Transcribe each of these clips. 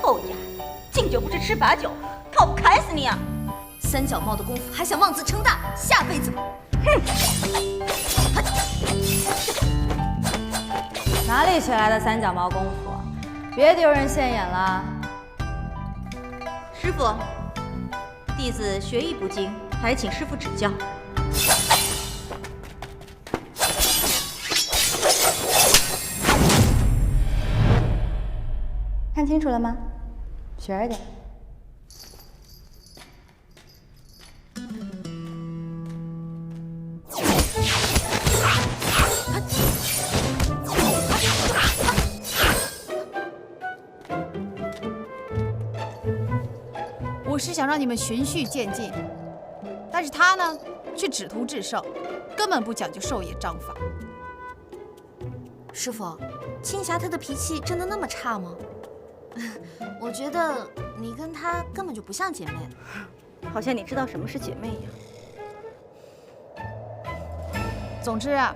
臭丫，敬酒不吃吃罚酒，看我不砍死你啊！三脚猫的功夫还想妄自称大，下辈子吧！哼！哪里学来的三脚猫功夫？别丢人现眼了。师傅，弟子学艺不精，还请师傅指教。看清楚了吗？学着点。我是想让你们循序渐进，但是他呢，却只图制胜，根本不讲究授业章法。师傅，青霞她的脾气真的那么差吗？我觉得你跟她根本就不像姐妹，好像你知道什么是姐妹一样。总之啊，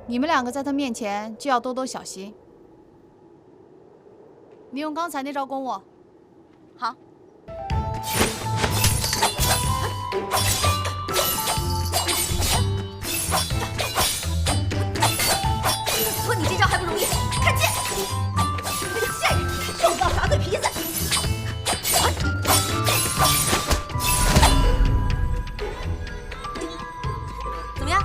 你们两个在她面前就要多多小心。你用刚才那招攻我。好。说你这招还不容易，看剑！你个贱人，就知道耍嘴皮子！怎么样？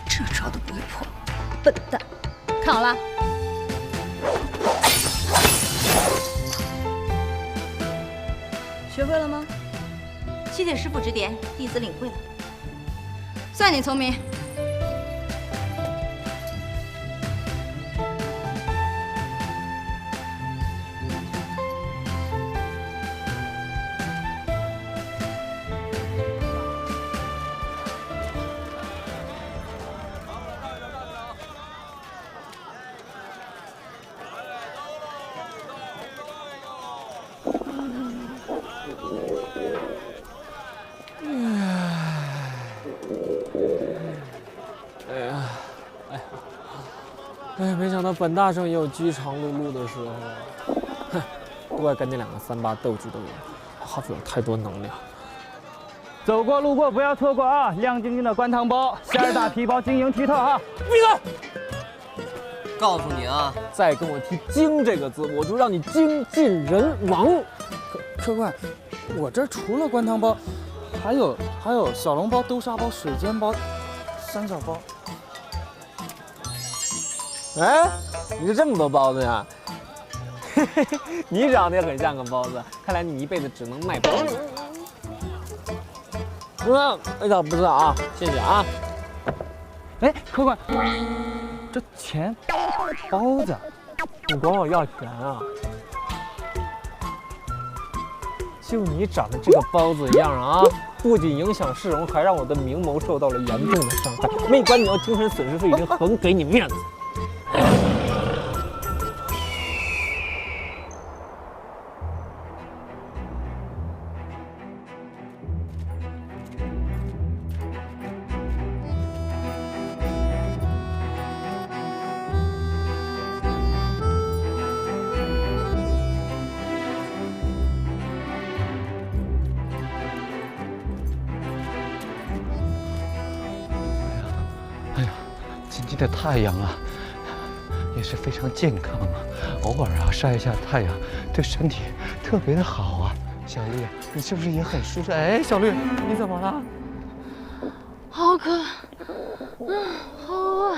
这招都不会破，笨蛋！看好了。学会了吗？谢谢师傅指点，弟子领会了。算你聪明。哎，没想到本大圣也有饥肠辘辘的时候啊！哼，不怪跟那两个三八斗智的人，耗费了太多能量。走过路过不要错过啊！亮晶晶的灌汤包，馅儿大皮包，晶莹剔透啊！闭嘴！告诉你啊，再跟我提“精”这个字，我就让你精尽人亡。客官，我这除了灌汤包，还有小笼包、豆沙包、水煎包、三角包。哎，你是这么多包子呀？嘿嘿嘿，你长得也很像个包子，看来你一辈子只能卖包子。味道不错啊，谢谢啊。哎，客官，这钱，包子，你管我要钱啊？就你长得这个包子样啊，不仅影响市容，还让我的明眸受到了严重的伤害。没管你要精神损失费，已经很给你面子。今天的太阳啊，也是非常健康啊，偶尔啊晒一下太阳，对身体特别的好啊。小绿，你是不是也很舒适？哎，小绿，你怎么了？好渴，好饿。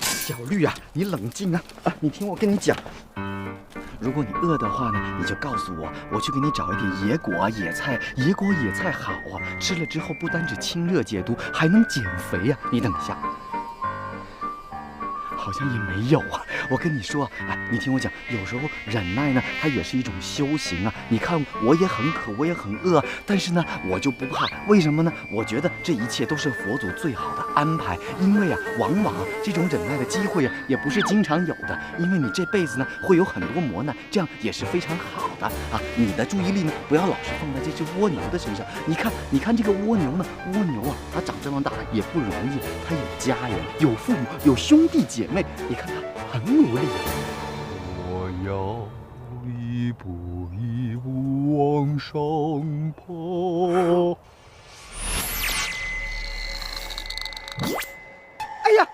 小绿啊，你冷静啊！你听我跟你讲，如果你饿的话呢，你就告诉我，我去给你找一点野果啊、野菜。野果野菜好啊，吃了之后不单止清热解毒，还能减肥呀。你等一下。好，好像也没有啊。我跟你说，哎，你听我讲，有时候忍耐呢，它也是一种修行啊。你看，我也很渴，我也很饿，但是呢，我就不怕。为什么呢？我觉得这一切都是佛祖最好的安排。因为啊，往往这种忍耐的机会啊，也不是经常有的。因为你这辈子呢，会有很多磨难，这样也是非常好的啊。你的注意力呢，不要老是放在这只蜗牛的身上。你看这个蜗牛呢，蜗牛啊，它长这么大也不容易，它有家人，有父母，有兄弟姐妹。你看它很努力啊。我要一步一步往上爬。哎呀，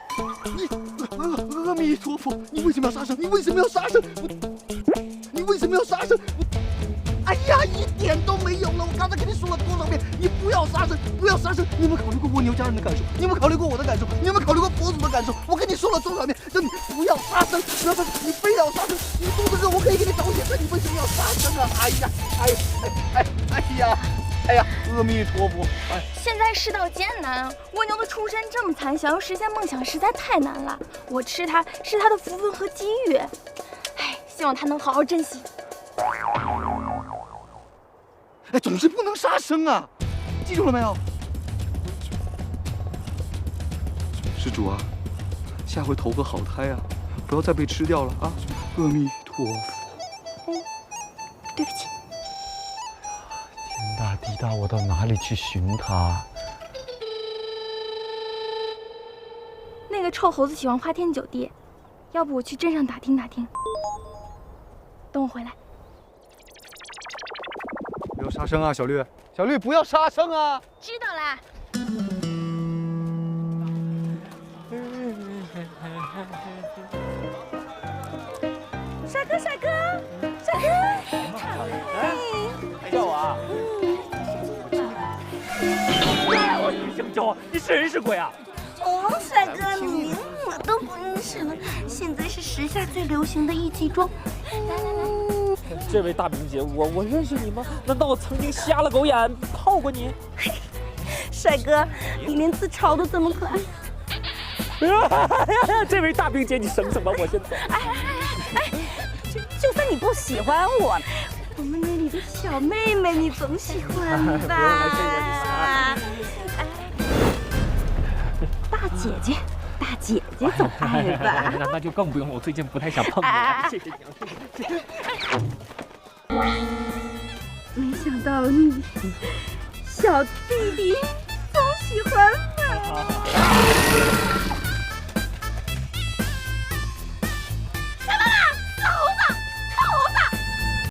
阿弥陀佛，你为什么要杀生？你为什么要杀生？你为什么要杀生？哎呀，一点都没有了！我刚才跟你说了多少遍，你不要杀生，不要杀生！你有没有考虑过蜗牛家人的感受？你有没有考虑过我的感受？你有没有考虑过佛祖的感受？我跟你说了多少遍，叫你不要杀生，不要杀生！你非要杀生，你肚子热，我可以给你找血但你为什么要杀生啊？哎呀，哎呀，阿弥陀佛！哎，现在世道艰难，蜗牛的出身这么惨，想要实现梦想实在太难了。我吃它是它的福分和机遇，哎，希望它能好好珍惜。哎，总是不能杀生啊！记住了没有？施主啊，下回投个好胎啊，不要再被吃掉了啊！阿弥陀佛。对不起。天大地大，我到哪里去寻他？那个臭猴子喜欢花天酒地，要不我去镇上打听打听。等我回来。不要杀生啊，小绿！小绿，不要杀生啊！知道啦。帅哥，帅哥，帅哥！叫我啊！我一声叫，你是人是鬼啊？哦，帅哥，你连我都不认识了。现在是时下最流行的艺伎妆。这位大明姐，我认识你吗？难道我曾经瞎了狗眼泡过你？帅哥，你连自嘲都这么可爱。这位大明姐，你省省吧，我先走。就算你不喜欢我，我们那里的小妹妹你总喜欢吧？大姐姐，大姐姐总爱吧？那就更不用了，我最近不太想碰你了。谢谢你，谢谢。没想到你小弟弟总喜欢我。